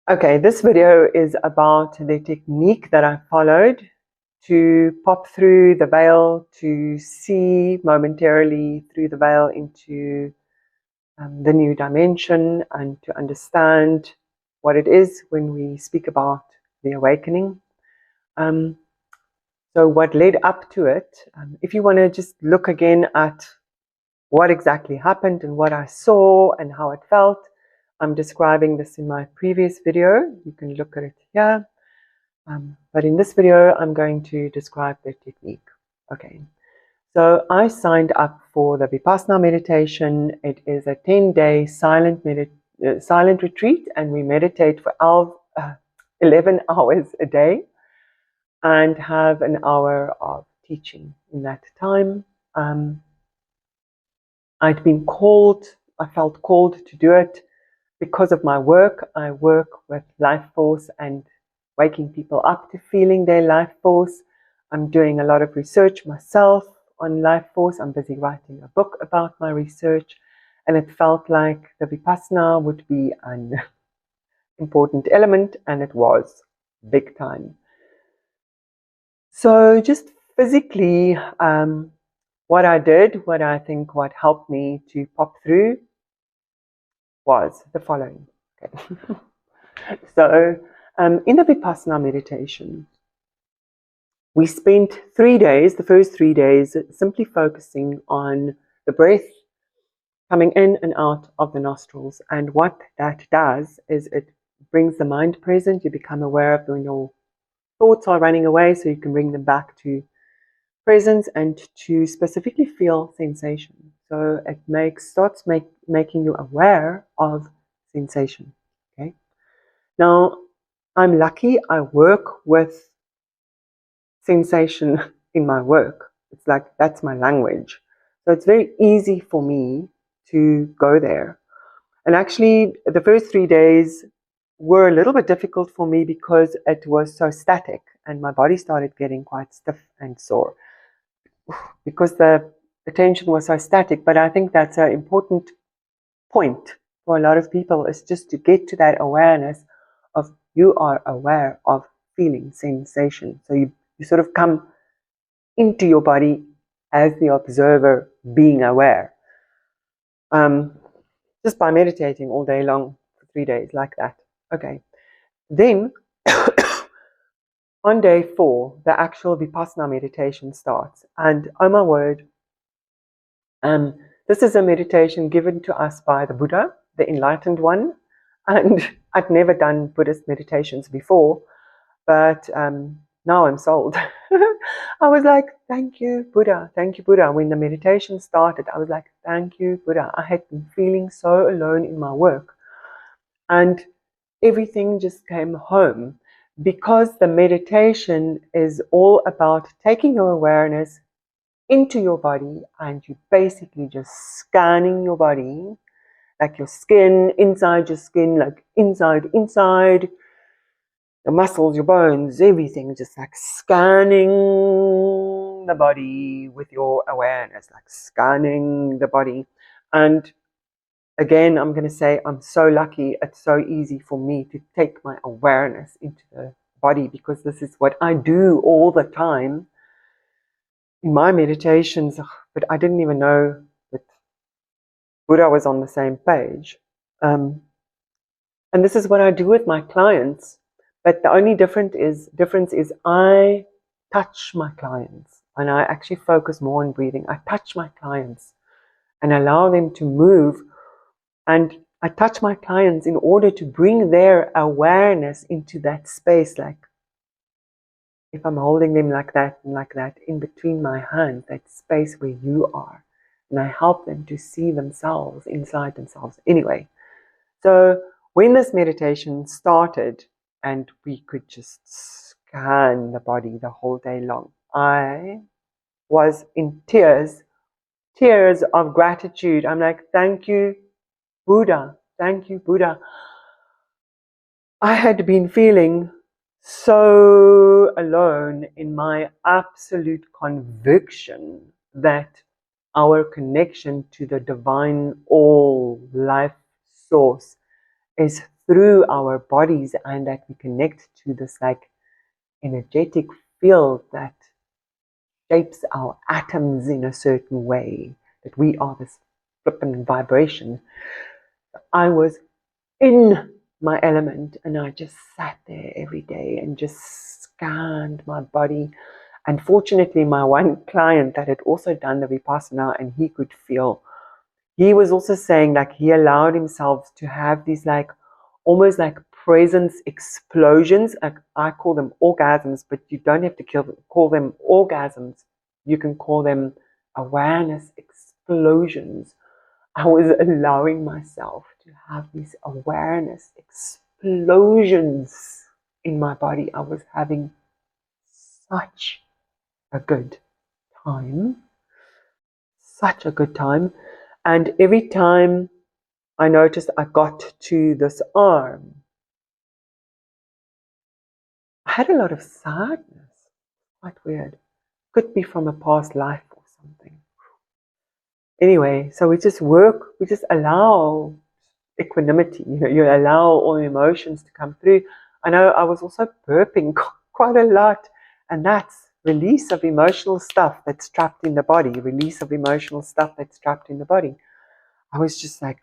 Okay, this video is about the technique that I followed to pop through the veil, to see momentarily through the veil into the new dimension, and to understand what it is when we speak about the awakening. So what led up to it, if you want to just look again at what exactly happened and what I saw and how it felt, I'm describing this in my previous video. You can look at it here. But in this video, I'm going to describe the technique. Okay, so I signed up for the Vipassana meditation. It is a 10-day silent retreat, and we meditate for 11 hours a day and have an hour of teaching in that time. I felt called to do it because of my work. I work with life force and waking people up to feeling their life force. I'm doing a lot of research myself on life force. I'm busy writing a book about my research, and it felt like the Vipassana would be an important element, and it was big time. So just physically, what helped me to pop through was the following. Okay. So in the Vipassana meditation, we spent 3 days, the first 3 days, simply focusing on the breath coming in and out of the nostrils. And what that does is it brings the mind present. You become aware of when your thoughts are running away, so you can bring them back to presence and to specifically feel sensation. So it starts making you aware of sensation. Okay. Now, I'm lucky I work with sensation in my work. It's like that's my language. So it's very easy for me to go there. And actually, the first 3 days were a little bit difficult for me because it was so static and my body started getting quite stiff and sore because the attention was so static. But I think that's an important point for a lot of people, is just to get to that awareness of you are aware of feeling sensation. So you sort of come into your body as the observer, being aware. Just by meditating all day long for 3 days like that. Okay. Then on day 4, the actual Vipassana meditation starts. And oh my word, this is a meditation given to us by the Buddha, the Enlightened One. And I'd never done Buddhist meditations before, but now I'm sold. I was like, thank you, Buddha. Thank you, Buddha. When the meditation started, I was like, thank you, Buddha. I had been feeling so alone in my work. And everything just came home, because the meditation is all about taking your awareness into your body, and you basically just scanning your body, like your skin, inside your skin, like inside, the muscles, your bones, everything, just like scanning the body with your awareness, like scanning the body. And again, I'm going to say I'm so lucky. It's so easy for me to take my awareness into the body, because this is what I do all the time in my meditations. But I didn't even know that Buddha was on the same page. And this is what I do with my clients. But the only difference is I touch my clients, and I actually focus more on breathing. I touch my clients and allow them to move. And I touch my clients in order to bring their awareness into that space. Like if I'm holding them like that and like that in between my hands, that space where you are. And I help them to see themselves inside themselves. Anyway, so when this meditation started and we could just scan the body the whole day long, I was in tears of gratitude. I'm like, thank you, Buddha. Thank you, Buddha. I had been feeling so alone in my absolute conviction that our connection to the divine all life source is through our bodies, and that we connect to this like energetic field that shapes our atoms in a certain way, that we are this flippant vibration. I was in my element, and I just sat there every day and just scanned my body. And fortunately, my one client that had also done the Vipassana, and he could feel, he was also saying like he allowed himself to have these like almost like presence explosions. Like I call them orgasms, but you don't have to call them orgasms. You can call them awareness explosions. I was allowing myself to have these awareness explosions in my body. I was having such a good time, such a good time. And every time I noticed I got to this arm, I had a lot of sadness. Quite weird. Could be from a past life or something. Anyway, so we just work, we just allow equanimity. You allow all emotions to come through. I know I was also burping quite a lot, and that's release of emotional stuff that's trapped in the body, release of emotional stuff that's trapped in the body. I was just like,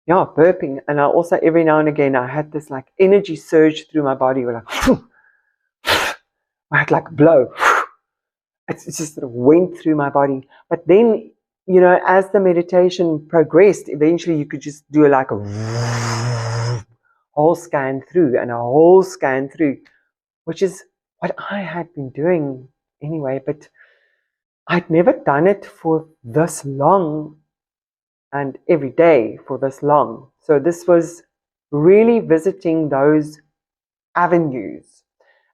yeah, burping. And I also, every now and again, I had this like energy surge through my body. Like, I had like a blow. It just sort of went through my body. But then, as the meditation progressed, eventually you could just do like a whole scan through and a whole scan through, which is what I had been doing anyway. But I'd never done it for this long and every day for this long. So this was really visiting those avenues.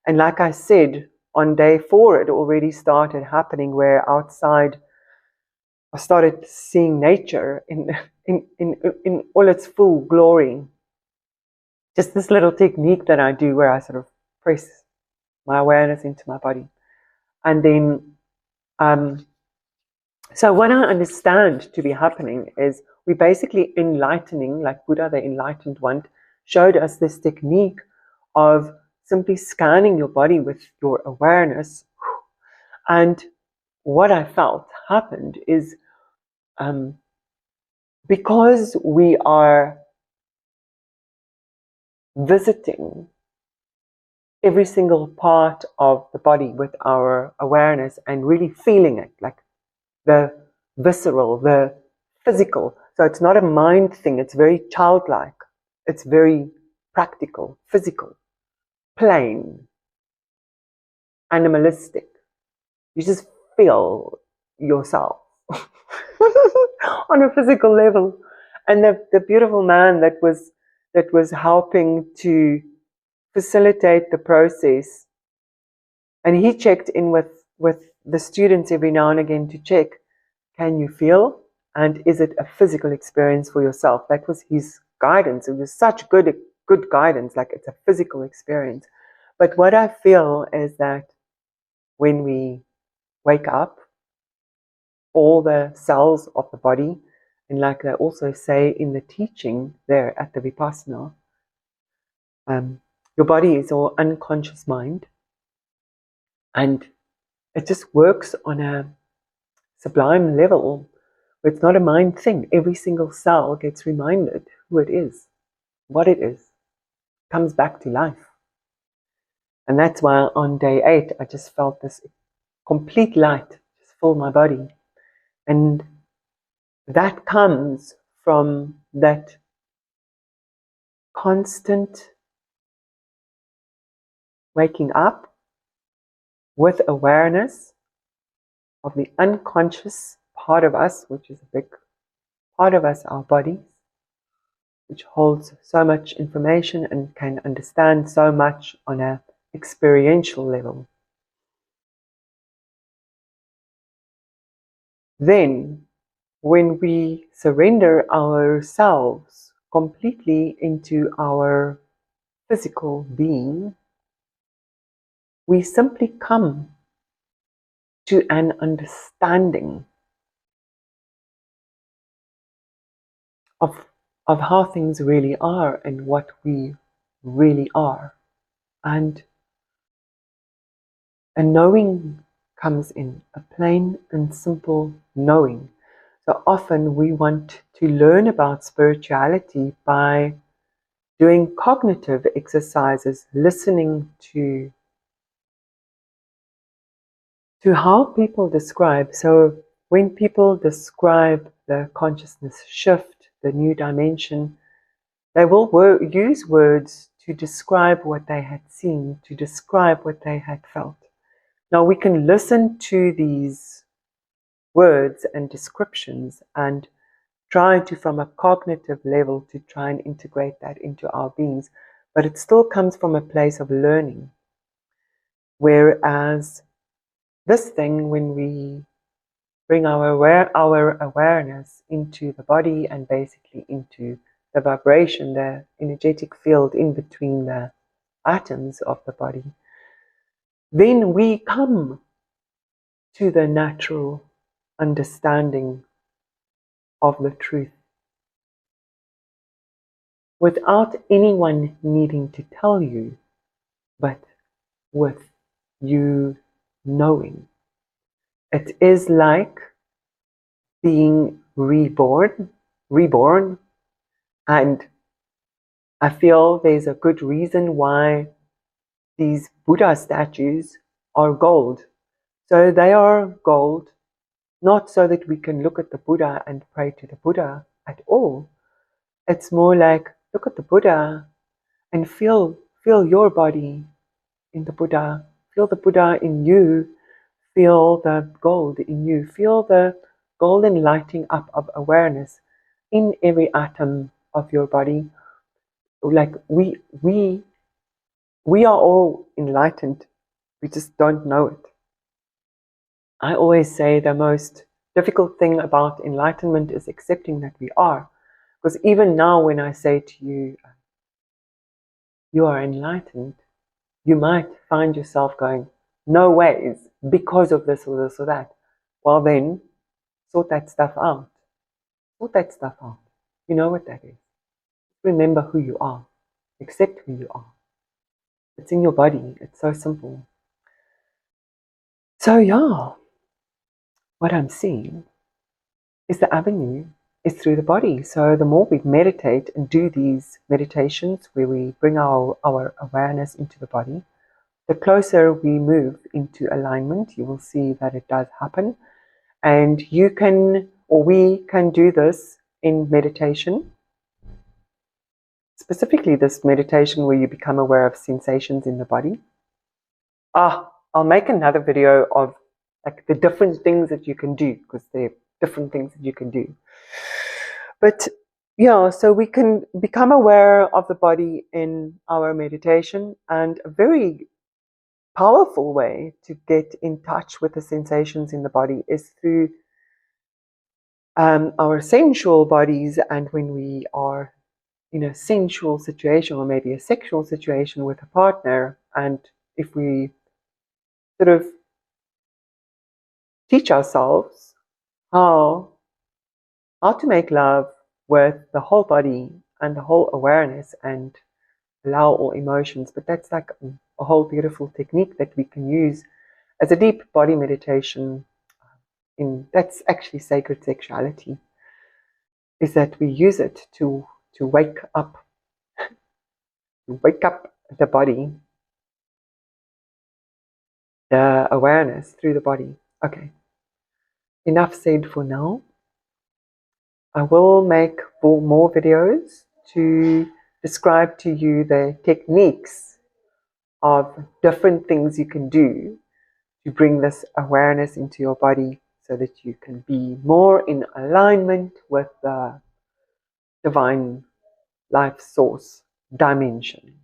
And like I said, on day 4, it already started happening where outside I started seeing nature in all its full glory. Just this little technique that I do where I sort of press my awareness into my body. And then, so what I understand to be happening is we basically enlightening, like Buddha, the enlightened one, showed us this technique of simply scanning your body with your awareness. And what I felt happened is because we are visiting every single part of the body with our awareness and really feeling it, like the visceral, the physical. So it's not a mind thing, it's very childlike, it's very practical, physical, plain, animalistic. You just feel yourself on a physical level. And the beautiful man that was helping to facilitate the process, and he checked in with the students every now and again to check, can you feel, and is it a physical experience for yourself? That was his guidance. It was such good guidance, like it's a physical experience. But what I feel is that when we wake up, all the cells of the body, and like they also say in the teaching there at the Vipassana, your body is all unconscious mind, and it just works on a sublime level. It's not a mind thing. Every single cell gets reminded who it is, what it is, comes back to life. And that's why on day 8, I just felt this complete light just fill my body. And that comes from that constant waking up with awareness of the unconscious part of us, which is a big part of us, our bodies, which holds so much information and can understand so much on an experiential level. Then, when we surrender ourselves completely into our physical being, we simply come to an understanding of how things really are and what we really are. And a knowing comes in, a plain and simple knowing. So often we want to learn about spirituality by doing cognitive exercises, listening to how people describe. So when people describe the consciousness shift, the new dimension, they will use words to describe what they had seen, to describe what they had felt. Now we can listen to these words and descriptions and try to, from a cognitive level, to try and integrate that into our beings, but it still comes from a place of learning. Whereas this thing, when we bring our awareness into the body and basically into the vibration, the energetic field in between the atoms of the body, then we come to the natural understanding of the truth without anyone needing to tell you, but with you knowing. It is like being reborn, and I feel there's a good reason why these Buddha statues are gold. So they are gold, not so that we can look at the Buddha and pray to the Buddha at all. It's more like, look at the Buddha and feel your body in the Buddha. Feel the Buddha in you. Feel the gold in you. Feel the golden lighting up of awareness in every atom of your body. Like we are all enlightened. We just don't know it. I always say the most difficult thing about enlightenment is accepting that we are. Because even now when I say to you, you are enlightened, you might find yourself going, no ways, because of this or this or that. Well then, sort that stuff out. Sort that stuff out. You know what that is. Remember who you are. Accept who you are. It's in your body. It's so simple. So yeah, what I'm seeing is the avenue is through the body. So the more we meditate and do these meditations where we bring our awareness into the body, the closer we move into alignment. You will see that it does happen. And you can, or we can do this in meditation. Specifically this meditation where you become aware of sensations in the body. I'll make another video of like the different things that you can do, because there are different things that you can do. But yeah, so we can become aware of the body in our meditation, and a very powerful way to get in touch with the sensations in the body is through our sensual bodies. And when we are in a sensual situation, or maybe a sexual situation with a partner, and if we sort of teach ourselves how to make love with the whole body and the whole awareness and allow all emotions. But that's like a whole beautiful technique that we can use as a deep body meditation. That's actually sacred sexuality, is that we use it to wake up the body, the awareness through the body. Okay, enough said for now. I will make more videos to describe to you the techniques of different things you can do to bring this awareness into your body so that you can be more in alignment with the divine life source dimension.